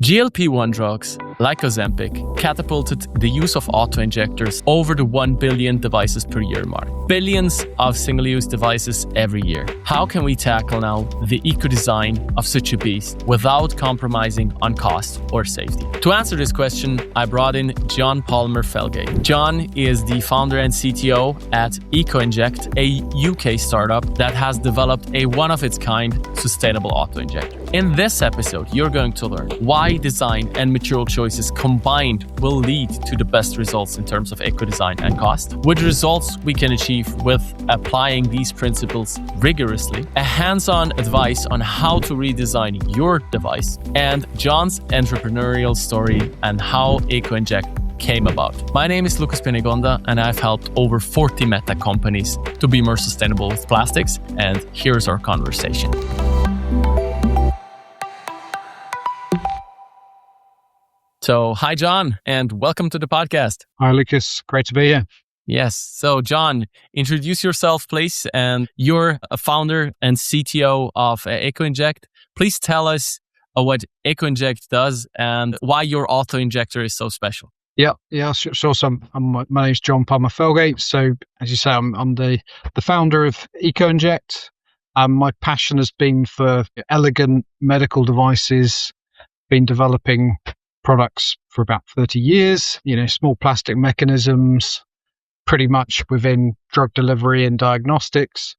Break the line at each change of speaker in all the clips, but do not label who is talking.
GLP-1 drugs, like Ozempic, catapulted the use of autoinjectors over the 1 billion devices per year mark. Billions of single-use devices every year. How can we tackle now the eco-design of such a beast without compromising on cost or safety? To answer this question, I brought in John Palmer-Felgate. John is the founder and CTO at Eco-Inject, a UK startup that has developed a one-of-its-kind sustainable autoinjector. In this episode, you're going to learn why design and material choices combined will lead to the best results in terms of eco-design and cost, what results we can achieve with applying these principles rigorously, a hands-on advice on how to redesign your device, and John's entrepreneurial story and how Eco-Inject came about. My name is Lucas Penegonda, and I've helped over 40 meta companies to be more sustainable with plastics, and here's our conversation. So, hi, John, and welcome to the podcast.
Hi, Lucas. Great to be here.
Yes. So, John, introduce yourself, please. And you're a founder and CTO of Eco-Inject. Please tell us what Eco-Inject does and why your auto-injector is so special.
Yeah, sure. So my name's John Palmer-Felgate. So, as you say, I'm the founder of Eco-Inject. My passion has been for elegant medical devices, been developing products for about 30 years, small plastic mechanisms, pretty much within drug delivery and diagnostics.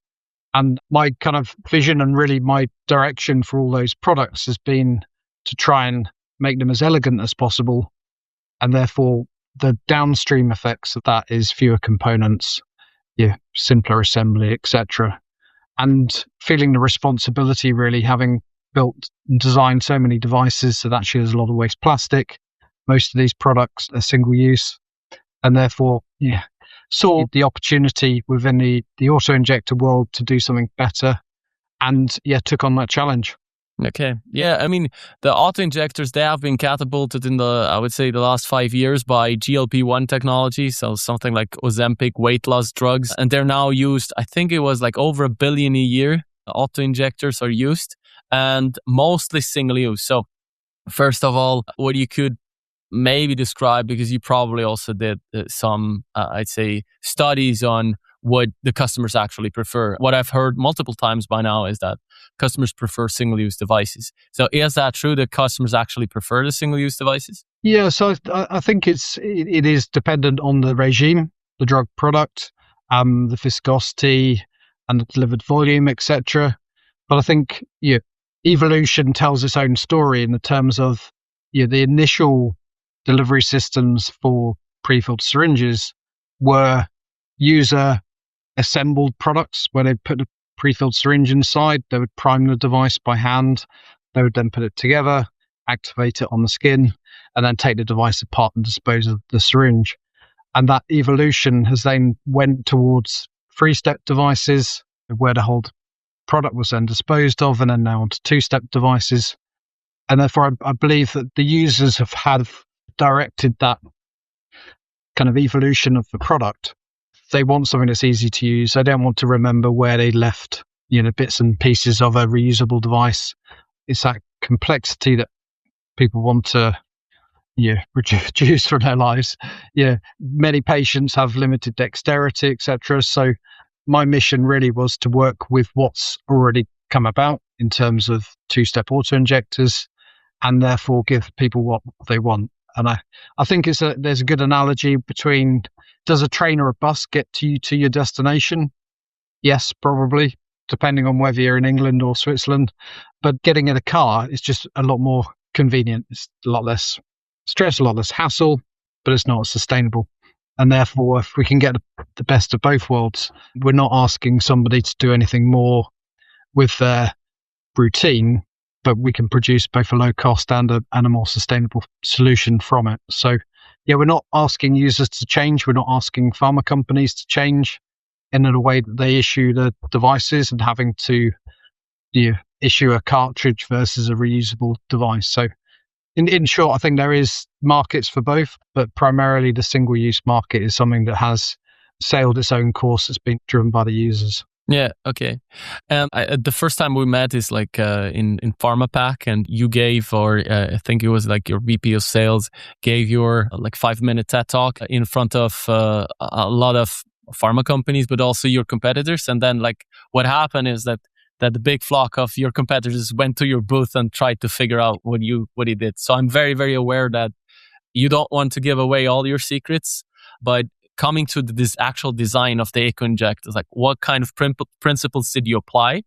And my kind of vision and really my direction for all those products has been to try and make them as elegant as possible. And therefore, the downstream effects of that is fewer components, simpler assembly, etc. And feeling the responsibility, really, having built and designed so many devices that actually there's a lot of waste plastic. Most of these products are single use, and therefore, saw the opportunity within the auto-injector world to do something better, and took on that challenge.
Okay. Yeah, I mean, the auto-injectors, they have been catapulted in the last 5 years by GLP-1 technology. So something like Ozempic weight loss drugs. And they're now used, I think it was like over 1 billion a year. Auto-injectors are used and mostly single use. So first of all, what you could maybe describe, because you probably also did some, studies on what the customers actually prefer. What I've heard multiple times by now is that customers prefer single-use devices. So is that true that customers actually prefer the single-use devices?
Yeah, so I think it is dependent on the regime, the drug product, the viscosity and the delivered volume, etc. But I think evolution tells its own story in the terms of the initial delivery systems for pre-filled syringes were user assembled products where they put a pre-filled syringe inside, they would prime the device by hand, they would then put it together, activate it on the skin, and then take the device apart and dispose of the syringe. And that evolution has then went towards three-step devices where the whole product was then disposed of, and then now onto two-step devices. And therefore, I believe that the users have directed that kind of evolution of the product. They want something that's easy to use. They don't want to remember where they left, bits and pieces of a reusable device. It's that complexity that people want to, reduce from their lives. Many patients have limited dexterity, etc. So my mission really was to work with what's already come about in terms of two-step auto-injectors, and therefore give people what they want. And I think there's a good analogy between, does a train or a bus get to your destination? Yes, probably, depending on whether you're in England or Switzerland. But getting in a car is just a lot more convenient. It's a lot less stress, a lot less hassle, but it's not sustainable. And therefore, if we can get the best of both worlds, we're not asking somebody to do anything more with their routine, but we can produce both a low cost and a more sustainable solution from it. So, we're not asking users to change. We're not asking pharma companies to change in the way that they issue the devices and having to issue a cartridge versus a reusable device. So, in short, I think there is markets for both, but primarily the single-use market is something that has sailed its own course. It's been driven by the users.
Yeah. Okay. And the first time we met is like in Pharma Pack, and you gave, or I think it was like your VP of Sales gave your like 5-minute TED talk in front of a lot of pharma companies, but also your competitors. And then like what happened is that the big flock of your competitors went to your booth and tried to figure out what you did. So I'm very, very aware that you don't want to give away all your secrets, but coming to this actual design of the Eco-Inject is like, what kind of principles did you apply,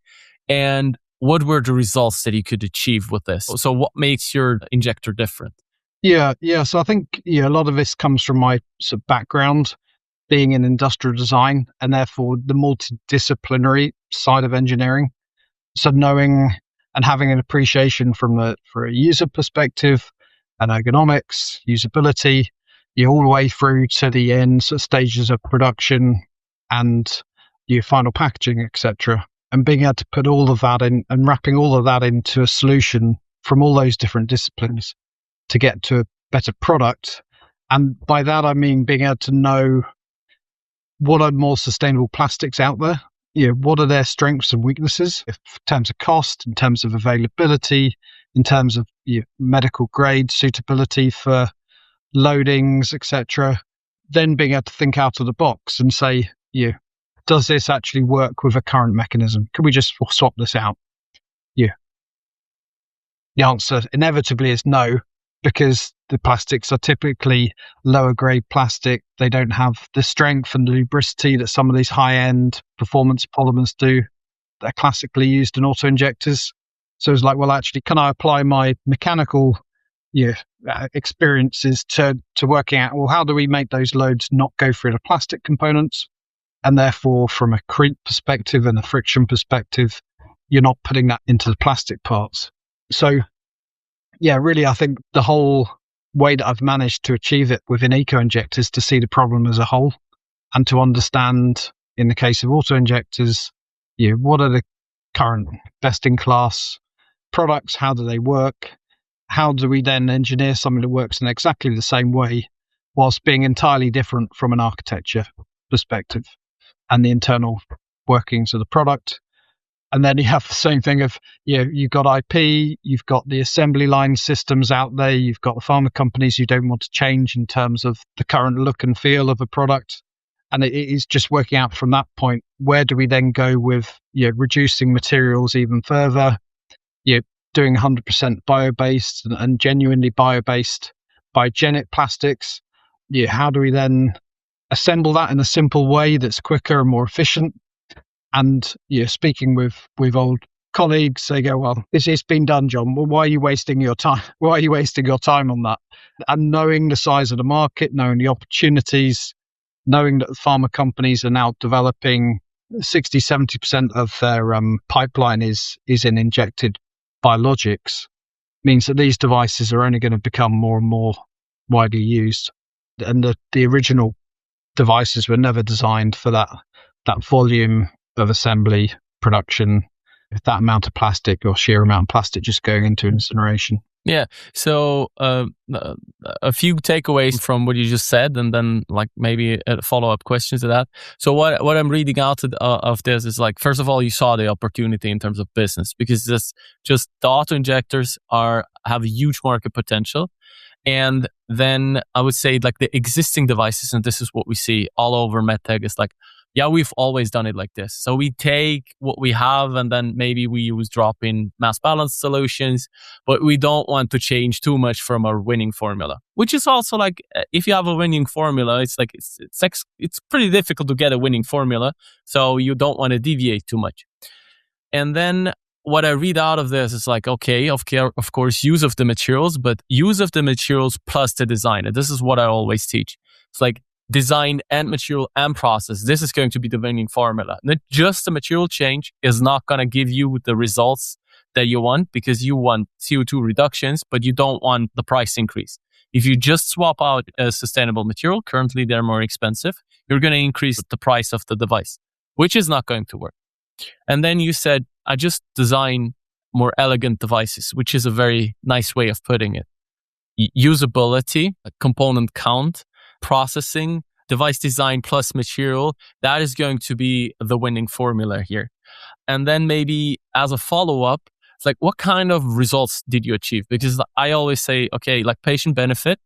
and what were the results that you could achieve with this? So what makes your injector different?
Yeah. So I think a lot of this comes from my sort of background, being in industrial design, and therefore the multidisciplinary side of engineering. So knowing and having an appreciation for a user perspective and ergonomics, usability, all the way through to the end sort of stages of production and your final packaging, etc. And being able to put all of that in and wrapping all of that into a solution from all those different disciplines to get to a better product. And by that, I mean being able to know what are more sustainable plastics out there. What are their strengths and weaknesses in terms of cost, in terms of availability, in terms of medical grade suitability for loadings, etc. Then being able to think out of the box and say, does this actually work with a current mechanism? Can we just swap this out? The answer inevitably is no, because the plastics are typically lower grade plastic. They don't have the strength and the lubricity that some of these high-end performance polymers do. They're classically used in autoinjectors. So it's like, well, actually, can I apply my mechanical experiences to working out, well, how do we make those loads not go through the plastic components? And therefore, from a creep perspective and a friction perspective, you're not putting that into the plastic parts. So, really, I think the whole way that I've managed to achieve it within Eco-Inject is to see the problem as a whole and to understand, in the case of auto-injectors, what are the current best-in-class products? How do they work? How do we then engineer something that works in exactly the same way whilst being entirely different from an architecture perspective and the internal workings of the product? And then you have the same thing of, you've got IP, you've got the assembly line systems out there, you've got the pharma companies you don't want to change in terms of the current look and feel of a product. And it is just working out from that point, where do we then go with reducing materials even further, doing 100% bio-based and genuinely bio-based biogenic plastics. How do we then assemble that in a simple way that's quicker and more efficient? And speaking with old colleagues, they go, well, it's been done, John. Well, why are you wasting your time? Why are you wasting your time on that? And knowing the size of the market, knowing the opportunities, knowing that the pharma companies are now developing 60, 70% of their pipeline is in injected biologics, means that these devices are only going to become more and more widely used. And the original devices were never designed for that volume of assembly production, with that amount of plastic or sheer amount of plastic just going into incineration.
Yeah. So a few takeaways from what you just said, and then like maybe a follow-up question to that. So what I'm reading out of this is like, first of all, you saw the opportunity in terms of business, because this just the auto-injectors have a huge market potential. And then I would say like the existing devices, and this is what we see all over medtech, is like, yeah, we've always done it like this. So we take what we have and then maybe we use drop-in mass balance solutions, but we don't want to change too much from our winning formula, which is also like, if you have a winning formula, it's like, it's pretty difficult to get a winning formula. So you don't want to deviate too much. And then what I read out of this is like, okay, of course, use of the materials, but use of the materials plus the design. And this is what I always teach. It's like, design and material and process. This is going to be the winning formula. Not just the material change is not going to give you the results that you want, because you want CO2 reductions, but you don't want the price increase. If you just swap out a sustainable material, currently they're more expensive, you're going to increase the price of the device, which is not going to work. And then you said, I just design more elegant devices, which is a very nice way of putting it. Usability, component count, processing, device design plus material, that is going to be the winning formula here. And then maybe as a follow-up, it's like, what kind of results did you achieve? Because I always say, okay, like patient benefit,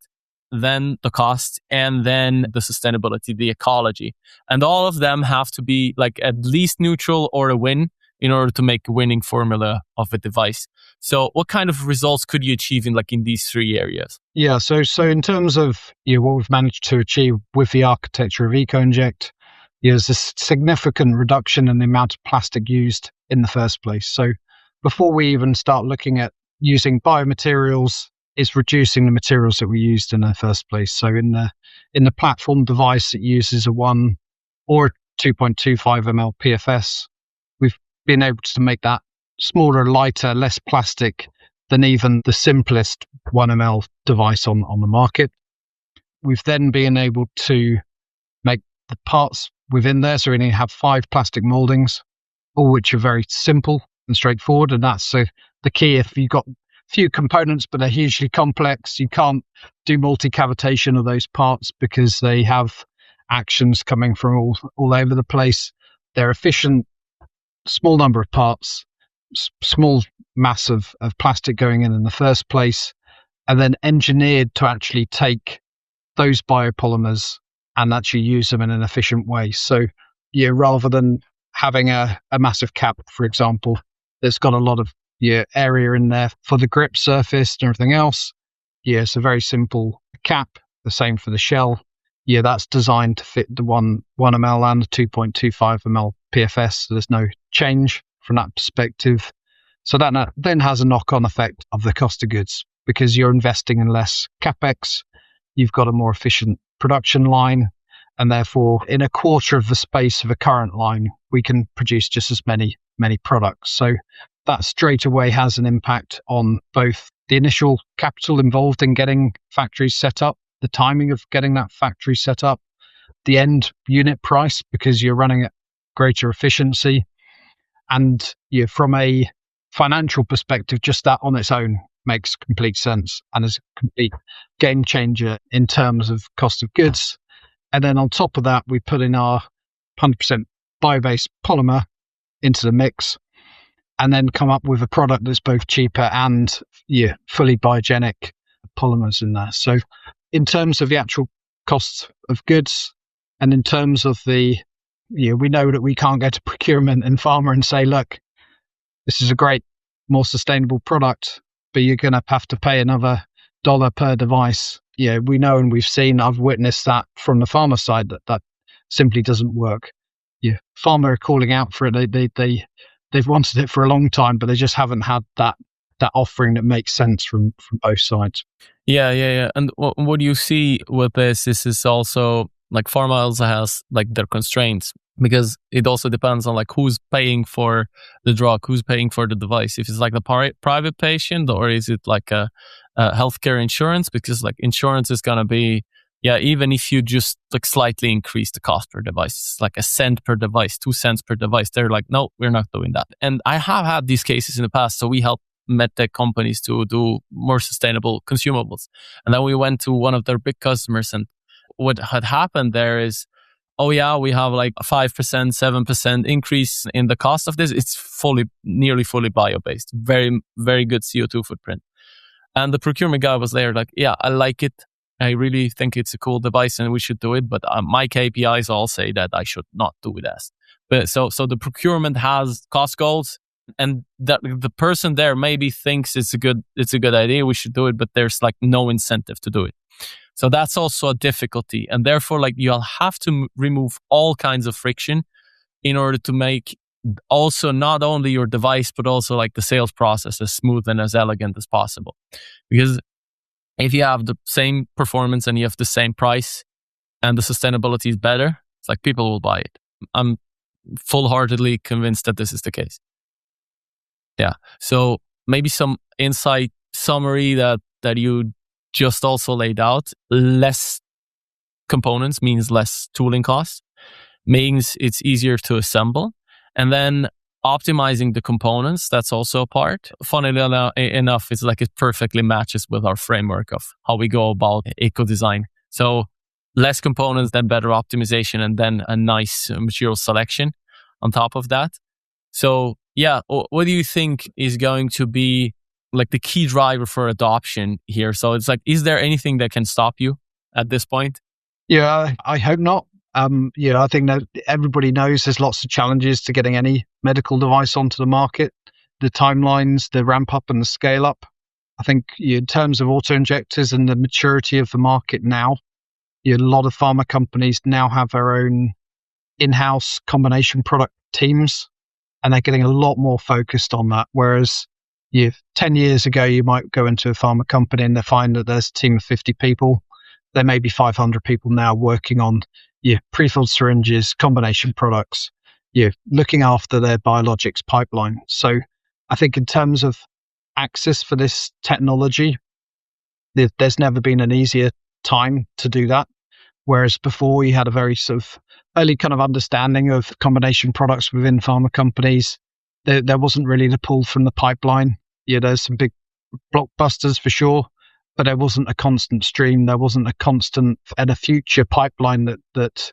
then the cost, and then the sustainability, the ecology. And all of them have to be like at least neutral or a win in order to make a winning formula of a device. So what kind of results could you achieve in these three areas?
Yeah, so in terms of what we've managed to achieve with the architecture of Eco-Inject, there's a significant reduction in the amount of plastic used in the first place. So before we even start looking at using biomaterials, it's reducing the materials that we used in the first place. So in the platform device, it uses a 1 or 2.25 ml PFS. We've been able to make that smaller, lighter, less plastic than even the simplest 1 ml device on the market. We've then been able to make the parts within there. So we only have 5 plastic moldings, all which are very simple and straightforward. And that's the key. If you've got few components, but they're hugely complex, you can't do multi-cavitation of those parts because they have actions coming from all over the place. They're efficient, small number of parts, small mass of plastic going in the first place, and then engineered to actually take those biopolymers and actually use them in an efficient way. So rather than having a massive cap, for example, that's got a lot of area in there for the grip surface and everything else. It's a very simple cap. The same for the shell. That's designed to fit the 1 ml and the 2.25 ml PFS. So there's no change from that perspective. So that then has a knock-on effect of the cost of goods because you're investing in less capex. You've got a more efficient production line, and therefore in a quarter of the space of a current line, we can produce just as many products. So that straight away has an impact on both the initial capital involved in getting factories set up, the timing of getting that factory set up, the end unit price, because you're running at greater efficiency. And from a financial perspective, just that on its own makes complete sense and is a complete game changer in terms of cost of goods. And then on top of that, we put in our 100% bio-based polymer into the mix, and then come up with a product that's both cheaper and fully biogenic polymers in there. So in terms of the actual cost of goods, and in terms of we know that we can't go to procurement and pharma and say, look, this is a great, more sustainable product, but you're going to have to pay another $1 per device. We know, and we've seen, I've witnessed that from the pharma side, that simply doesn't work. Pharma are calling out for it. They've wanted it for a long time, but they just haven't had that offering that makes sense from both sides.
Yeah. And what you see with this is also like pharma also has their constraints, because it also depends on who's paying for the drug, who's paying for the device. If it's the private patient, or is it a healthcare insurance? Because insurance is going to be, even if you just slightly increase the cost per device, it's a cent per device, 2 cents per device. They're no, we're not doing that. And I have had these cases in the past. So we help medtech companies to do more sustainable consumables. And then we went to one of their big customers, and what had happened there is, we have a 5%, 7% increase in the cost of this. It's nearly fully bio-based, very, very good CO2 footprint. And the procurement guy was there I like it. I really think it's a cool device and we should do it, but my KPIs all say that I should not do it as. But so the procurement has cost goals, and that the person there maybe thinks it's a good idea, we should do it, but there's no incentive to do it. So that's also a difficulty, and therefore you'll have to remove all kinds of friction in order to make also not only your device but also the sales process as smooth and as elegant as possible. Because if you have the same performance and you have the same price and the sustainability is better, it's people will buy it. I'm full-heartedly convinced that this is the case. Yeah. So maybe some insight summary that you just also laid out. Less components means less tooling costs, means it's easier to assemble. And then optimizing the components, that's also a part. Funnily enough, it's it perfectly matches with our framework of how we go about eco design. So less components, then better optimization, and then a nice material selection on top of that. So yeah, what do you think is going to be like the key driver for adoption here? So it's like, is there anything that can stop you at this point?
Yeah, I hope not. I think that everybody knows there's lots of challenges to getting any medical device onto the market. The timelines, the ramp up and the scale up. I think in terms of auto-injectors and the maturity of the market now, a lot of pharma companies now have their own in-house combination product teams, and they're getting a lot more focused on that. Whereas 10 years ago, you might go into a pharma company and they find that there's a team of 50 people. There may be 500 people now working on prefilled syringes, combination products, looking after their biologics pipeline. So I think in terms of access for this technology, there's never been an easier time to do that. Whereas before you had a very sort of early kind of understanding of combination products within pharma companies, there wasn't really the pull from the pipeline. There's some big blockbusters for sure, but there wasn't a constant stream. There wasn't a constant and a future pipeline that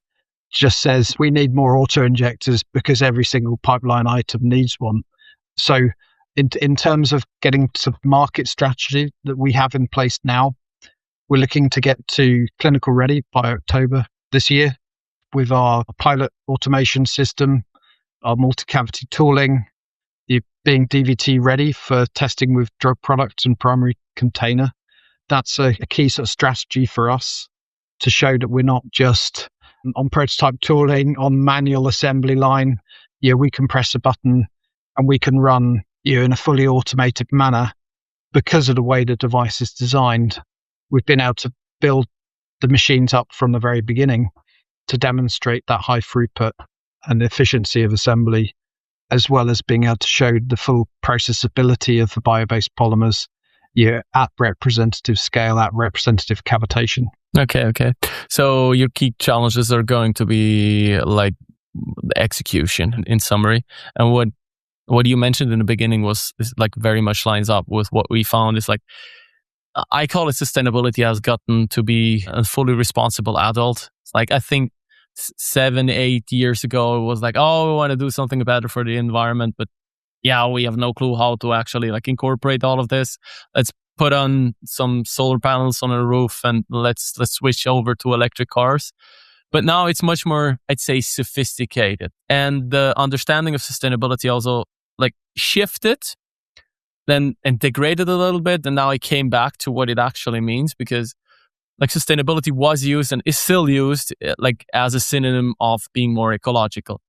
just says we need more auto-injectors because every single pipeline item needs one. So in terms of getting to market strategy that we have in place now, we're looking to get to clinical ready by October this year with our pilot automation system, our multi-cavity tooling, being DVT ready for testing with drug products and primary container. That's a key sort of strategy for us to show that we're not just on prototype tooling, on manual assembly line. We can press a button and we can run in a fully automated manner because of the way the device is designed. We've been able to build the machines up from the very beginning to demonstrate that high throughput and efficiency of assembly, as well as being able to show the full processability of the bio-based polymers at representative scale, at representative cavitation.
Okay. So your key challenges are going to be like the execution in summary. And what you mentioned in the beginning is like very much lines up with what we found is like, I call it sustainability has gotten to be a fully responsible adult. Like I think 7-8 years ago, it was like, oh, we want to do something better for the environment, but we have no clue how to actually like incorporate all of this. Let's put on some solar panels on a roof and let's switch over to electric cars. But now it's much more, I'd say, sophisticated. And the understanding of sustainability also like shifted, then integrated a little bit. And now I came back to what it actually means, because like sustainability was used and is still used like as a synonym of being more ecological.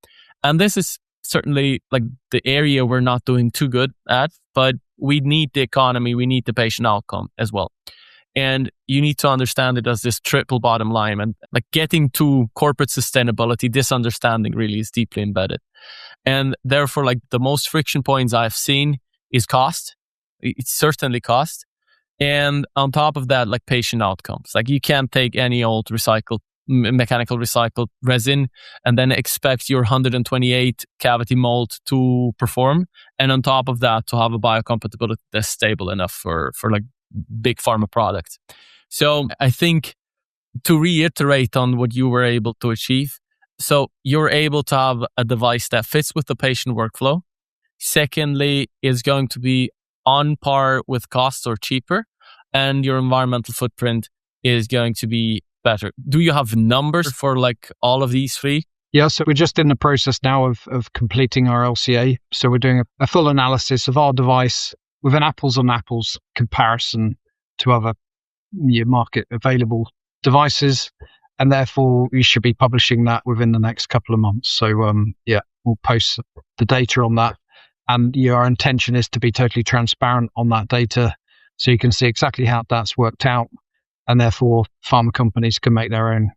And this is certainly like the area we're not doing too good at, but we need the economy, we need the patient outcome as well. And you need to understand it as this triple bottom line, and like getting to corporate sustainability, this understanding really is deeply embedded. And therefore, like the most friction points I've seen is cost. It's certainly cost. And on top of that, like patient outcomes. Like you can't take any old mechanical recycled resin and then expect your 128 cavity mold to perform. And on top of that, to have a biocompatibility that's stable enough for like big pharma product. So I think to reiterate on what you were able to achieve, so you're able to have a device that fits with the patient workflow. Secondly, is going to be on par with costs or cheaper, and your environmental footprint is going to be better. Do you have numbers for like all of these three?
Yeah, so we're just in the process now of completing our LCA. So we're doing a full analysis of our device with an apples on apples comparison to other market available devices. And therefore, we should be publishing that within the next couple of months. So we'll post the data on that. And our intention is to be totally transparent on that data, so you can see exactly how that's worked out. And therefore, pharma companies can make their own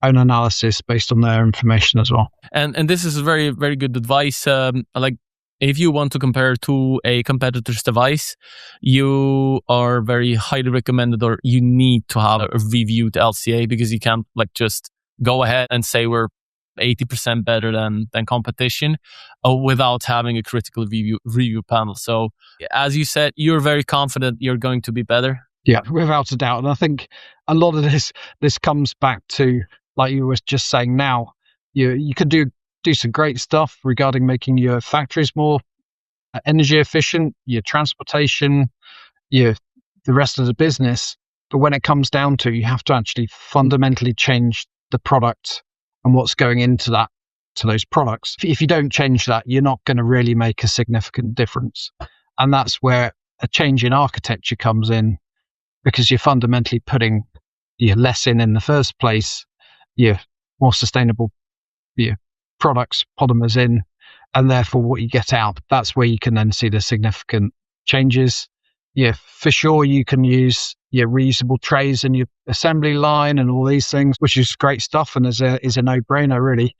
analysis based on their information as well.
And this is very, very good advice. Like if you want to compare to a competitor's device, you are very highly recommended, or you need to have a reviewed LCA, because you can't like just go ahead and say we're 80% better than competition without having a critical review panel. So as you said, you're very confident you're going to be better
Yeah, without a doubt. And I think a lot of this comes back to, like you were just saying now, you could do some great stuff regarding making your factories more energy efficient, your transportation, your the rest of the business. But when it comes down to, you have to actually fundamentally change the product and what's going into those products. If you don't change that, you're not going to really make a significant difference. And that's where a change in architecture comes in, because you're fundamentally putting less in the first place, more sustainable products, polymers in, and therefore what you get out, that's where you can then see the significant changes. For sure, you can use your reusable trays in your assembly line and all these things, which is great stuff and is a no-brainer, really.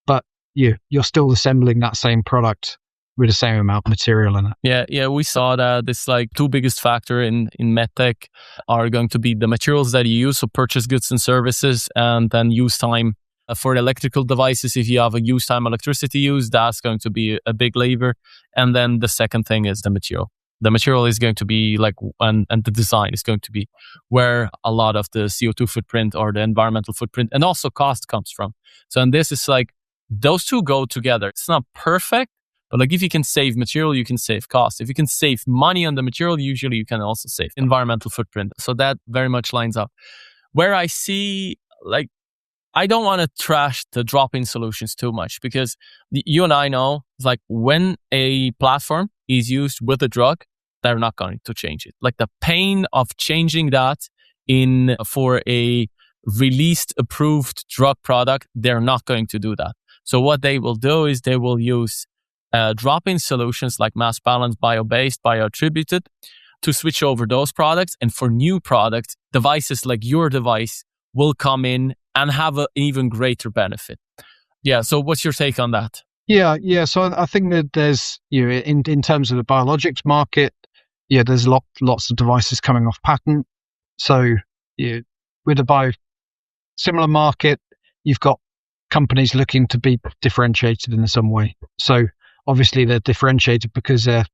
But you're still assembling that same product with the same amount of material in it.
Yeah, we saw that this two biggest factor in medtech are going to be the materials that you use, so purchase goods and services, and then use time. For electrical devices, if you have a use time electricity use, that's going to be a big lever. And then the second thing is the material. The material is going to be and the design is going to be where a lot of the CO2 footprint or the environmental footprint and also cost comes from. So, and this is those two go together. It's not perfect, but if you can save material, you can save cost. If you can save money on the material, usually you can also save environmental footprint. So that very much lines up. Where I see, I don't want to trash the drop-in solutions too much, because you and I know, when a platform is used with a drug, they're not going to change it. The pain of changing that for a released approved drug product, they're not going to do that. So what they will do is they will use drop-in solutions like mass balance, bio-based, bio-attributed to switch over those products. And for new products, devices like your device will come in and have an even greater benefit. Yeah. So what's your take on that?
Yeah. So I think that there's, in terms of the biologics market, there's lots of devices coming off patent. So with the biosimilar market, you've got companies looking to be differentiated in some way. So obviously they're differentiated because they're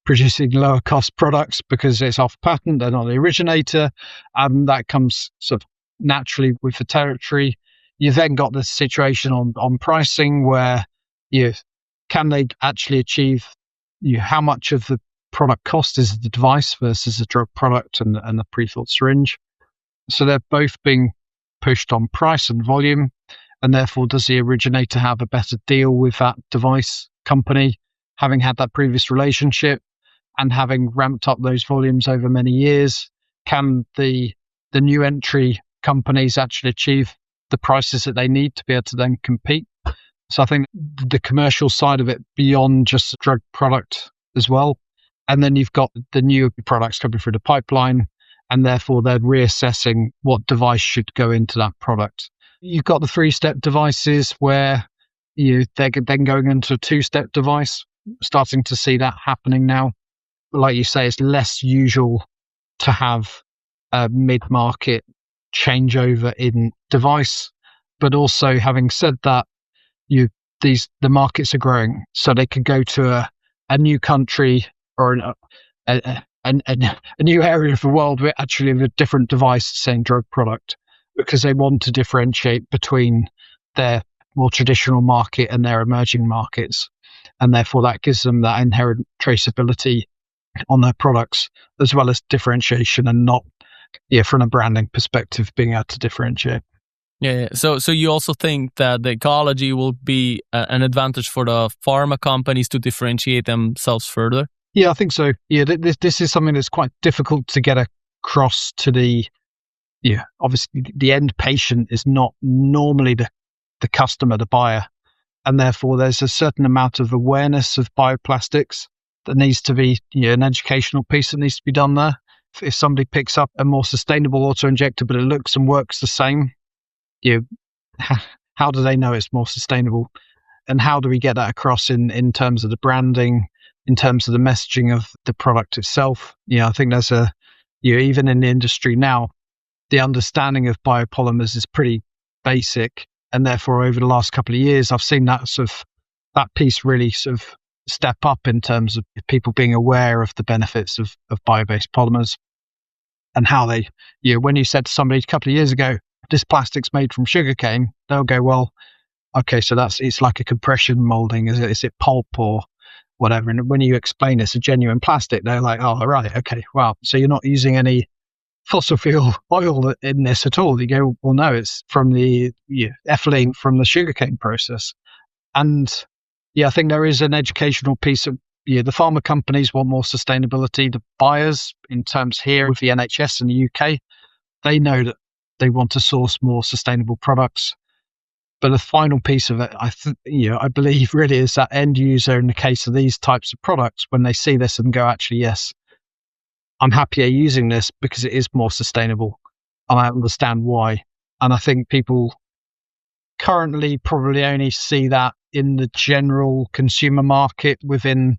producing lower cost products because it's off patent. They're not the originator. That comes sort of naturally with the territory. You've then got the situation on pricing where can they actually achieve how much of the product cost is the device versus the drug product and the pre-filled syringe. So they're both being pushed on price and volume, and therefore does the originator have a better deal with that device company, having had that previous relationship and having ramped up those volumes over many years? Can the new entry companies actually achieve the prices that they need to be able to then compete? So I think the commercial side of it beyond just the drug product as well. And then you've got the new products coming through the pipeline, and therefore they're reassessing what device should go into that product. You've got the 3-step devices where they're then going into a 2-step device, starting to see that happening now. But like you say, it's less usual to have a mid-market changeover in device. But also, having said that, the markets are growing, so they could go to a new country or a new area of the world with actually a different device, the same drug product, because they want to differentiate between their more traditional market and their emerging markets, and therefore that gives them that inherent traceability on their products as well as differentiation, and not from a branding perspective being able to differentiate.
Yeah. So you also think that the ecology will be an advantage for the pharma companies to differentiate themselves further?
Yeah, I think so. Yeah, this is something that's quite difficult to get across to the, obviously the end patient is not normally the customer, the buyer. And therefore there's a certain amount of awareness of bioplastics that needs to be, an educational piece that needs to be done there. If somebody picks up a more sustainable auto-injector, but it looks and works the same, how do they know it's more sustainable? And how do we get that across in terms of the branding, in terms of the messaging of the product itself? I think there's even in the industry now, the understanding of biopolymers is pretty basic. And therefore, over the last couple of years, I've seen that piece really sort of step up in terms of people being aware of the benefits of bio-based polymers. and how they, when you said to somebody a couple of years ago, this plastic's made from sugarcane, they'll go, well, okay, so it's like a compression molding. Is it pulp or whatever? And when you explain it's a genuine plastic, they're like, oh, right, okay, wow. So you're not using any fossil fuel oil in this at all. You go, well, no, it's from the ethylene from the sugarcane process. And I think there is an educational piece of, the pharma companies want more sustainability. The buyers, in terms here with the NHS in the UK, they know that they want to source more sustainable products. But the final piece of it, I believe really is that end user in the case of these types of products, when they see this and go, actually, yes, I'm happier using this because it is more sustainable and I understand why. And I think people currently probably only see that in the general consumer market within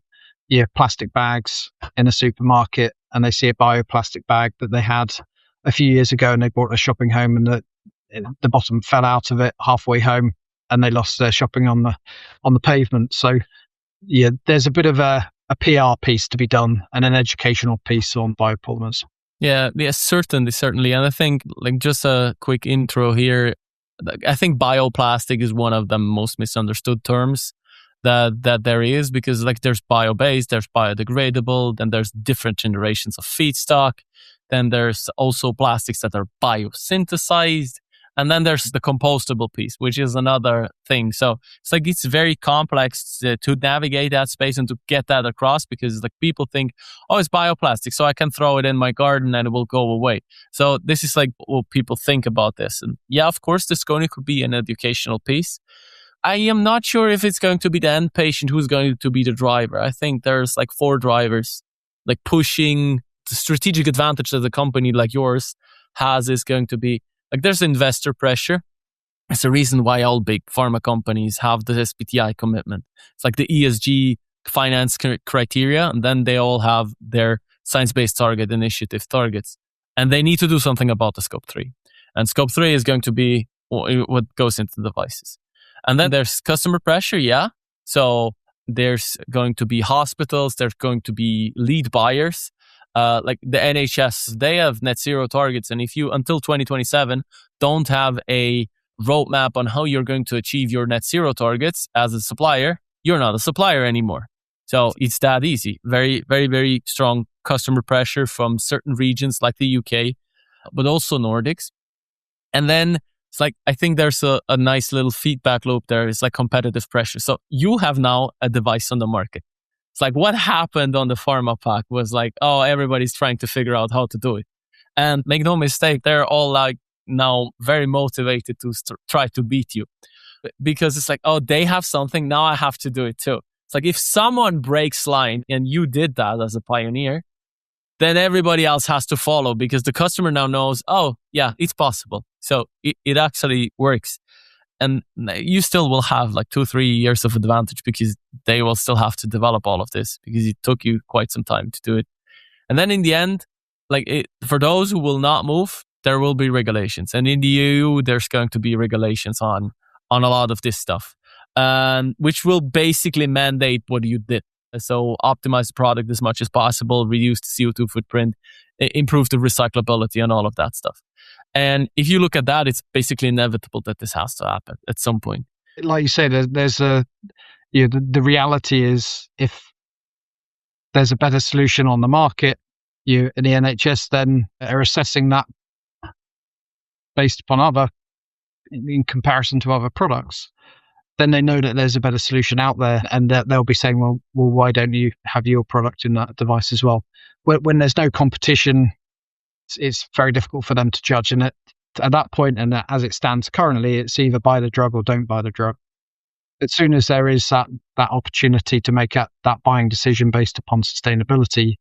plastic bags in a supermarket, and they see a bioplastic bag that they had a few years ago and they brought their shopping home and the bottom fell out of it halfway home and they lost their shopping on the pavement. So there's a bit of a PR piece to be done and an educational piece on biopolymers.
Yeah, certainly. And I think, like, just a quick intro here, I think bioplastic is one of the most misunderstood terms that there is, because like there's bio-based, there's biodegradable, then there's different generations of feedstock, then there's also plastics that are biosynthesized, and then there's the compostable piece, which is another thing. So it's very complex to navigate that space and to get that across, because like people think, oh, it's bioplastic, so I can throw it in my garden and it will go away. So this is like what people think about this. And yeah, of course, this could be an educational piece. I am not sure if it's going to be the end patient who's going to be the driver. I think there's like 4 drivers, like pushing the strategic advantage that a company like yours has is going to be, like, there's investor pressure. It's the reason why all big pharma companies have the SBTi commitment. It's like the ESG finance criteria, and then they all have their science-based target initiative targets. And they need to do something about the scope 3. And scope 3 is going to be what goes into the devices. And then there's customer pressure, yeah. So there's going to be hospitals, there's going to be lead buyers. Like the NHS, they have net zero targets. And if you, until 2027, don't have a roadmap on how you're going to achieve your net zero targets as a supplier, you're not a supplier anymore. So it's that easy. Very, very, very strong customer pressure from certain regions like the UK, but also Nordics. And then it's like, I think there's a nice little feedback loop there. It's like competitive pressure. So you have now a device on the market. It's like what happened on the pharma pack was like, oh, everybody's trying to figure out how to do it. And make no mistake, they're all like now very motivated to try to beat you. Because it's like, oh, they have something, now I have to do it too. It's like if someone breaks line and you did that as a pioneer, then everybody else has to follow, because the customer now knows, oh, yeah, it's possible. So it actually works. And you still will have like 2-3 years of advantage, because they will still have to develop all of this, because it took you quite some time to do it. And then in the end, for those who will not move, there will be regulations. And in the EU, there's going to be regulations on a lot of this stuff, which will basically mandate what you did. So optimize the product as much as possible, reduce the CO2 footprint, improve the recyclability and all of that stuff. And if you look at that, it's basically inevitable that this has to happen at some point.
Like you say, there's the reality is, if there's a better solution on the market, you in the NHS then are assessing that based upon in comparison to other products. Then they know that there's a better solution out there, and that they'll be saying, well, why don't you have your product in that device as well? When there's no competition, it's very difficult for them to judge. And at that point, and as it stands currently, it's either buy the drug or don't buy the drug. As soon as there is that opportunity to make that buying decision based upon sustainability,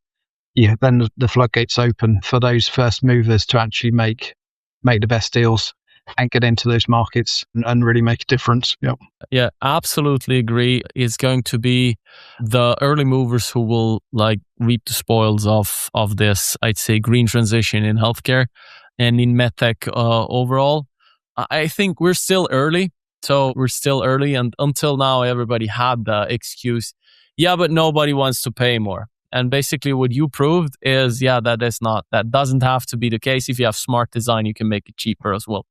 then the floodgates open for those first movers to actually make the best deals and get into those markets and really make a difference. Yep.
Yeah, absolutely agree. It's going to be the early movers who will like reap the spoils of this, I'd say, green transition in healthcare and in medtech overall. I think we're still early. So we're still early, and until now, everybody had the excuse, yeah, but nobody wants to pay more. And basically what you proved is, that doesn't have to be the case. If you have smart design, you can make it cheaper as well.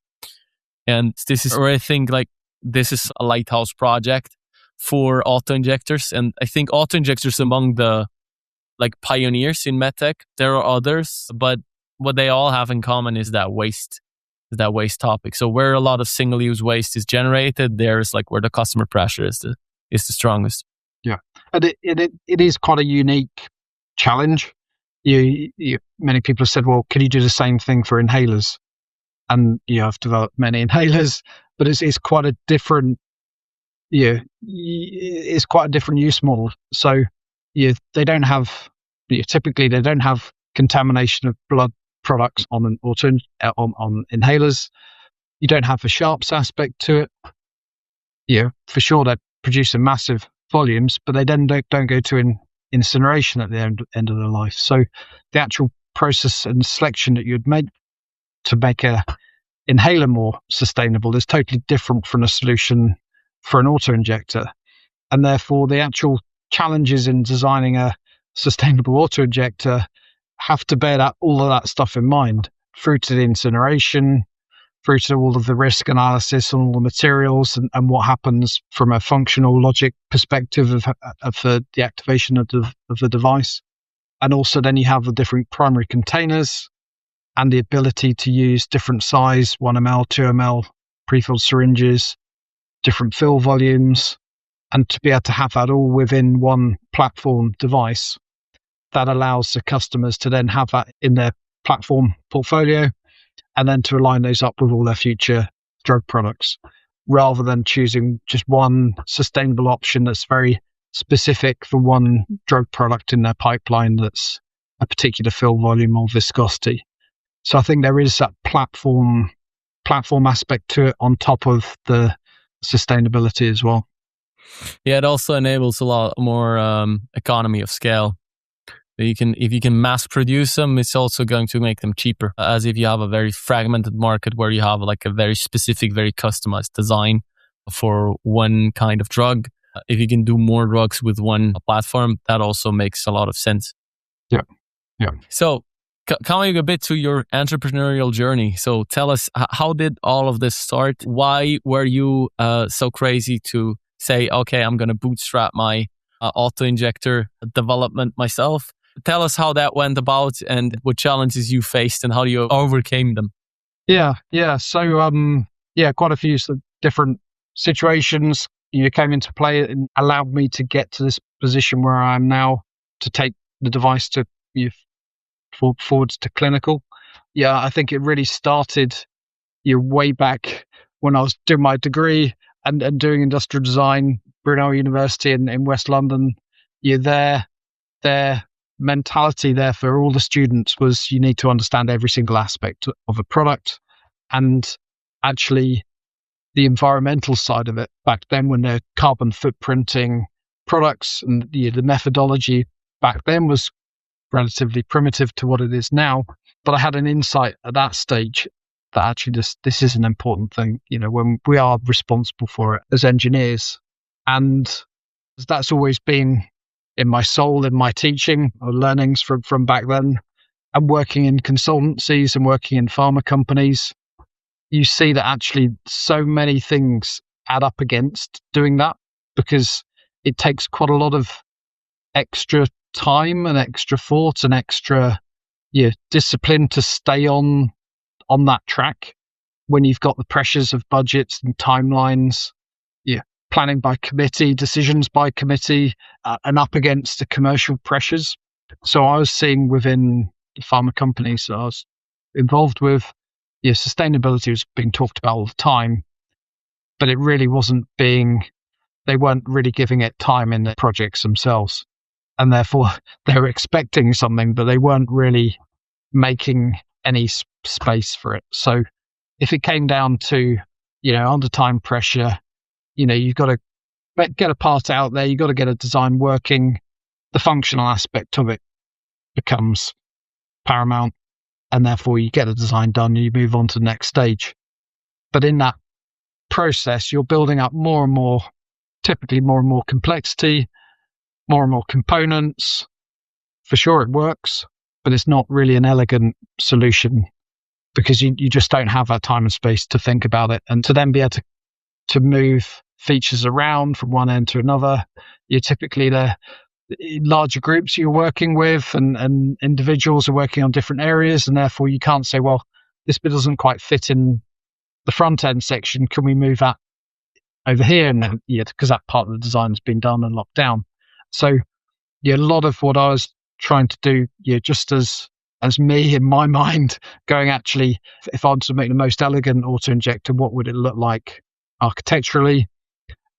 And this is where I think like this is a lighthouse project for auto-injectors. And I think auto-injectors among the like pioneers in medtech. There are others, but what they all have in common is that waste topic. So where a lot of single-use waste is generated, there's like where the customer pressure is the strongest.
Yeah, and it is quite a unique challenge. Many people have said, well, can you do the same thing for inhalers? And I've developed many inhalers, but it's quite a different, it's quite a different use model. So they don't have, typically they don't have contamination of blood products on on inhalers. You don't have a sharps aspect to it. For sure they're producing massive volumes, but they then don't go to incineration at the end of their life. So the actual process and selection that you'd make to make a inhaler more sustainable is totally different from a solution for an auto-injector. And therefore the actual challenges in designing a sustainable auto-injector have to bear all of that stuff in mind, through to the incineration, through to all of the risk analysis on all the materials and what happens from a functional logic perspective of the activation of the device. And also then you have the different primary containers and the ability to use different size, 1 ml, 2 ml pre-filled syringes, different fill volumes, and to be able to have that all within one platform device that allows the customers to then have that in their platform portfolio and then to align those up with all their future drug products, rather than choosing just one sustainable option that's very specific for one drug product in their pipeline that's a particular fill volume or viscosity. So I think there is that platform aspect to it on top of the sustainability as well.
Yeah, it also enables a lot more economy of scale. If you can mass produce them, it's also going to make them cheaper. As if you have a very fragmented market where you have like a very specific, very customized design for one kind of drug. If you can do more drugs with one platform, that also makes a lot of sense.
Yeah.
So coming a bit to your entrepreneurial journey. So tell us, how did all of this start? Why were you so crazy to say, okay, I'm going to bootstrap my auto-injector development myself? Tell us how that went about and what challenges you faced and how you overcame them.
Yeah. So, quite a few different situations came into play and allowed me to get to this position where I am now, to take the device to forwards to clinical. Yeah, I think it really started way back when I was doing my degree and doing industrial design, Brunel University in West London. Their mentality there for all the students was you need to understand every single aspect of a product, and actually the environmental side of it. Back then, when they're carbon footprinting products, and the methodology back then was relatively primitive to what it is now. But I had an insight at that stage that actually this is an important thing, when we are responsible for it as engineers. And that's always been in my soul, in my teaching or learnings from back then. And working in consultancies and working in pharma companies, you see that actually so many things add up against doing that, because it takes quite a lot of extra time and extra thought and extra discipline to stay on that track when you've got the pressures of budgets and timelines, planning by committee, decisions by committee, and up against the commercial pressures. So I was seeing within the pharma companies that I was involved with, sustainability was being talked about all the time, but it really they weren't really giving it time in the projects themselves. And therefore they were expecting something, but they weren't really making any space for it. So if it came down to, under time pressure, you've got to get a part out there, you've got to get a design working, the functional aspect of it becomes paramount, and therefore you get the design done and you move on to the next stage. But in that process, you're building up more and more, typically more and more complexity, more and more components, for sure it works, but it's not really an elegant solution because you just don't have that time and space to think about it. And to then be able to move features around from one end to another, you're typically the larger groups you're working with and individuals are working on different areas, and therefore you can't say, well, this bit doesn't quite fit in the front end section. Can we move that over here? And then, because that part of the design has been done and locked down. So a lot of what I was trying to do, just as me in my mind, going actually, if I wanted to make the most elegant auto-injector, what would it look like architecturally?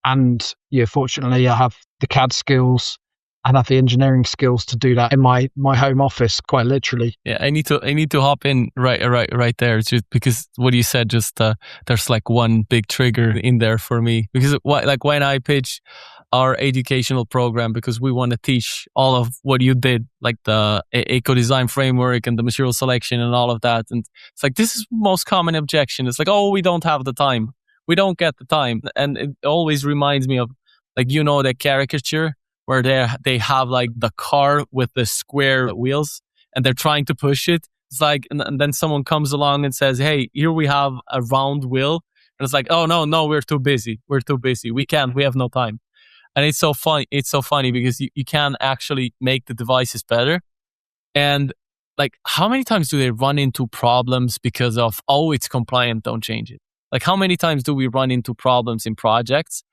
And fortunately, I have the CAD skills and have the engineering skills to do that in my home office, quite literally.
Yeah, I need to hop in right there, just because what you said, just there's like one big trigger in there for me, because like when I pitch our educational program, because we want to teach all of what you did, like the eco-design framework and the material selection and all of that, and it's like, this is most common objection. It's like, oh, we don't have the time. We don't get the time. And it always reminds me of, like, the caricature where they have like the car with the square wheels and they're trying to push it. It's like, and then someone comes along and says, hey, here we have a round wheel. And it's like, oh, no, we're too busy. We have no time. And it's so funny. It's so funny because you can actually make the devices better. And like, how many times do they run into problems because of, oh, it's compliant, don't change it? Like, how many times do we run into problems in projects?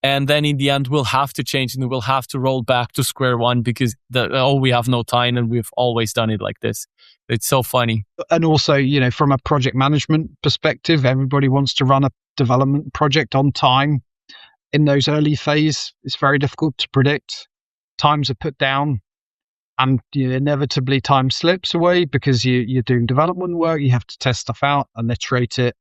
And then in the end, we'll have to change and we'll have to roll back to square one because we have no time and we've always done it like this. It's so funny.
And also, from a project management perspective, everybody wants to run a development project on time. In those early phase, it's very difficult to predict. Times are put down and inevitably time slips away because you're doing development work. You have to test stuff out and iterate it.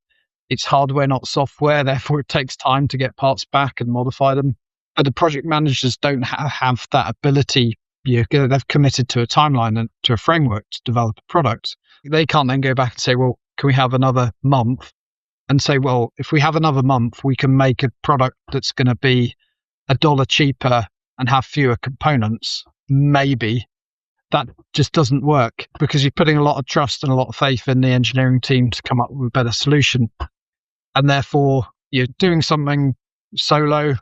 It's hardware, not software. Therefore, it takes time to get parts back and modify them. But the project managers don't have that ability. They've committed to a timeline and to a framework to develop a product. They can't then go back and say, well, can we have another month? And say, well, if we have another month, we can make a product that's going to be $1 cheaper and have fewer components. Maybe. That just doesn't work because you're putting a lot of trust and a lot of faith in the engineering team to come up with a better solution. And therefore, you're doing something solo.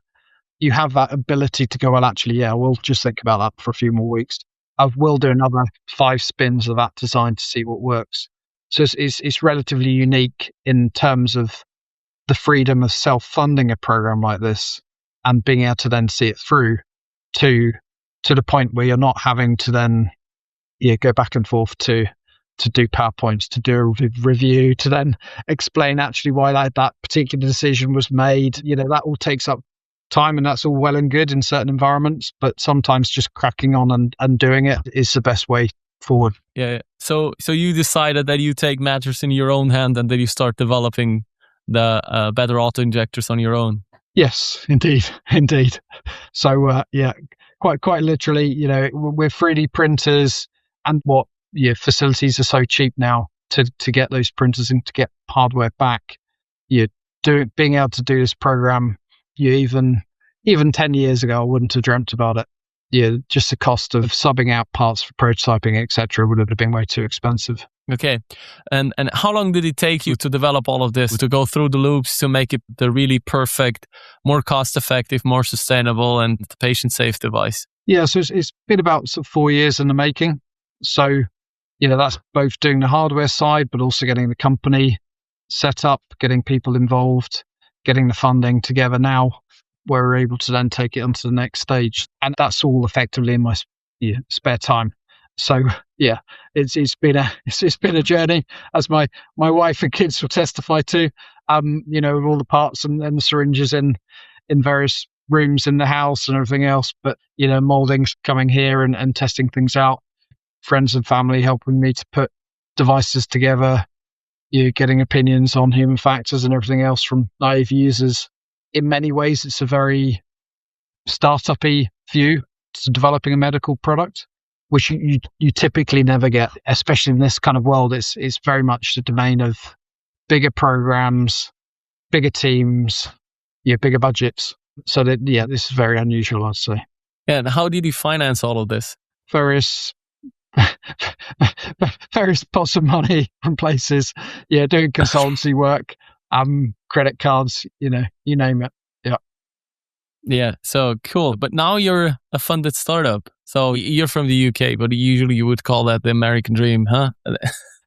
You have that ability to go, well, actually, we'll just think about that for a few more weeks. I will do another 5 spins of that design to see what works. So it's relatively unique in terms of the freedom of self-funding a program like this and being able to then see it through to the point where you're not having to then go back and forth to do PowerPoints, to do a review, to then explain actually why that particular decision was made. That all takes up time, and that's all well and good in certain environments, but sometimes just cracking on and doing it is the best way forward.
Yeah. So you decided that you take matters in your own hand and that you start developing the better auto-injectors on your own.
Yes, indeed. So quite literally, with 3D printers and what facilities are so cheap now to get those printers and to get hardware back. Being able to do this program, even 10 years ago, I wouldn't have dreamt about it. Just the cost of subbing out parts for prototyping, etc., would have been way too expensive.
Okay. And how long did it take you to develop all of this, to go through the loops, to make it the really perfect, more cost-effective, more sustainable, and patient-safe device?
Yeah, so it's been about 4 years in the making. So, that's both doing the hardware side, but also getting the company set up, getting people involved, getting the funding together now, where we're able to then take it onto the next stage. And that's all effectively in my spare time. So it's been a journey, as my wife and kids will testify to. With all the parts and the syringes in various rooms in the house and everything else. But moldings coming here and testing things out. Friends and family helping me to put devices together. Getting opinions on human factors and everything else from naive users. In many ways, it's a very startup-y view to developing a medical product, which you typically never get, especially in this kind of world. It's very much the domain of bigger programs, bigger teams, bigger budgets. So that this is very unusual, I'd say.
Yeah, and how did you finance all of this?
Various various pots of money from places, doing consultancy work, credit cards, you name it.
Yeah, so cool. But now you're a funded startup. So you're from the UK, but usually you would call that the American dream, huh?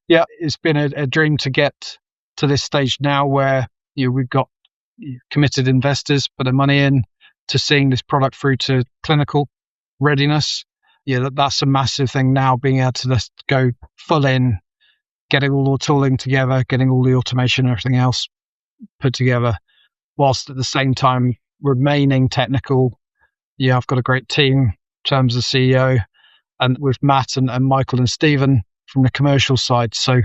Yeah, it's been a dream to get to this stage now where we've got committed investors put their money in to seeing this product through to clinical readiness. That's a massive thing now, being able to just go full in, getting all the tooling together, getting all the automation and everything else put together, whilst at the same time remaining technical. I've got a great team in terms of CEO, and with Matt and Michael and Stephen from the commercial side. So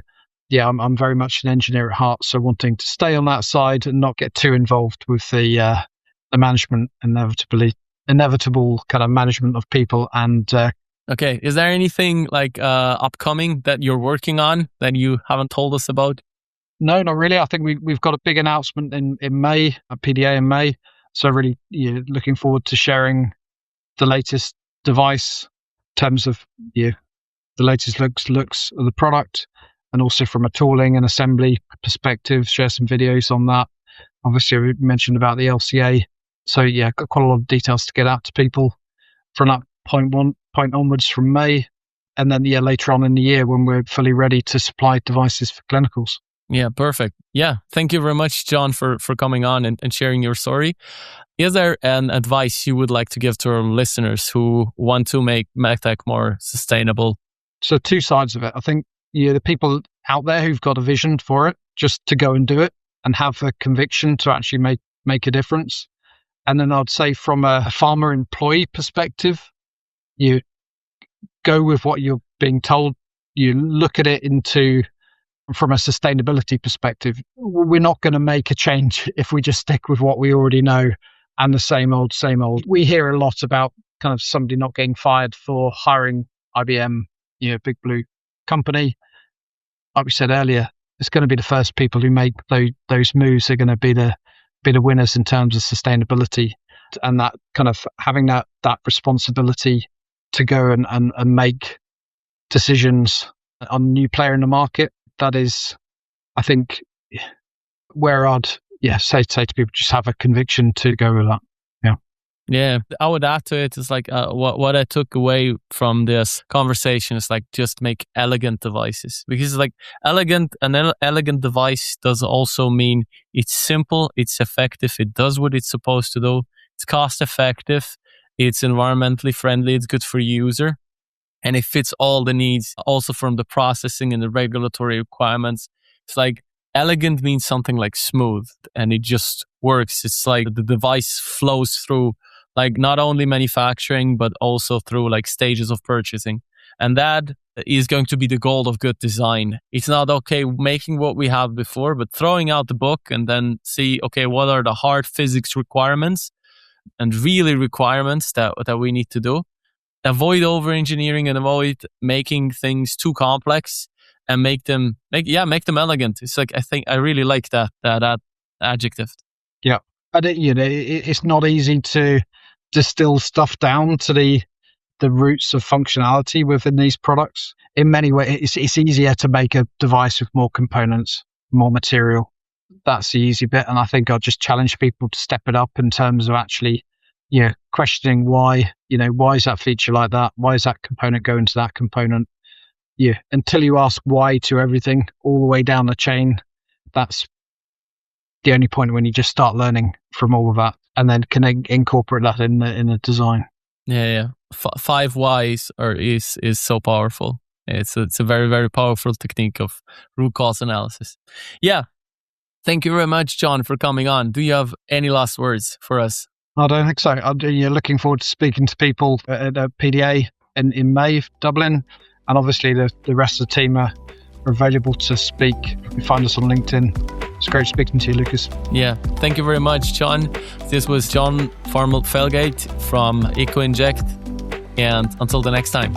I'm very much an engineer at heart, so wanting to stay on that side and not get too involved with the management, inevitable kind of management of people. And
okay, is there anything like upcoming that you're working on that you haven't told us about?
No, not really. I think we've got a big announcement in May, a PDA in May. So really looking forward to sharing the latest device in terms of the latest looks of the product, and also from a tooling and assembly perspective, share some videos on that. Obviously, we mentioned about the LCA. So got quite a lot of details to get out to people from that point onwards from May. And then later on in the year when we're fully ready to supply devices for clinicals.
Yeah, perfect. Yeah, thank you very much, John, for coming on and sharing your story. Is there an advice you would like to give to our listeners who want to make MedTech more sustainable?
So two sides of it. I think the people out there who've got a vision for it, just to go and do it and have a conviction to actually make a difference. And then I'd say from a pharma employee perspective, you go with what you're being told. You look at it from a sustainability perspective. We're not going to make a change if we just stick with what we already know and the same old. We hear a lot about kind of somebody not getting fired for hiring IBM, big blue company. Like we said earlier, it's going to be the first people who make those moves are going to be the winners in terms of sustainability, and that kind of having that responsibility to go and make decisions on a new player in the market. That is, I think, where I'd say to people, just have a conviction to go with that.
Yeah, I would add to it is like what I took away from this conversation is like just make elegant devices, because like an elegant device does also mean it's simple, it's effective, it does what it's supposed to do, it's cost effective, it's environmentally friendly, it's good for user, and it fits all the needs also from the processing and the regulatory requirements. It's like elegant means something like smooth and it just works. It's like the device flows through like not only manufacturing, but also through like stages of purchasing. And that is going to be the goal of good design. It's not making what we have before, but throwing out the book and then see, what are the hard physics requirements and really requirements that we need to do. Avoid over-engineering and avoid making things too complex and make them elegant. It's like, I really like that adjective.
Yeah. And it's not easy to distill stuff down to the roots of functionality within these products. In many ways, it's easier to make a device with more components, more material. That's the easy bit. And I think I'll just challenge people to step it up in terms of actually, questioning why is that feature like that? Why is that component going to that component? Yeah. Until you ask why to everything all the way down the chain, that's the only point when you just start learning from all of that and then can incorporate that in the design.
Yeah. 5 whys is so powerful. It's a very, very powerful technique of root cause analysis. Yeah. Thank you very much, John, for coming on. Do you have any last words for us?
I don't think so. I'm looking forward to speaking to people at PDA in May, Dublin. And obviously the rest of the team are available to speak. You can find us on LinkedIn. It's great speaking to you, Lucas.
Yeah, thank you very much, John. This was John Palmer-Felgate from Eco-Inject. And until the next time.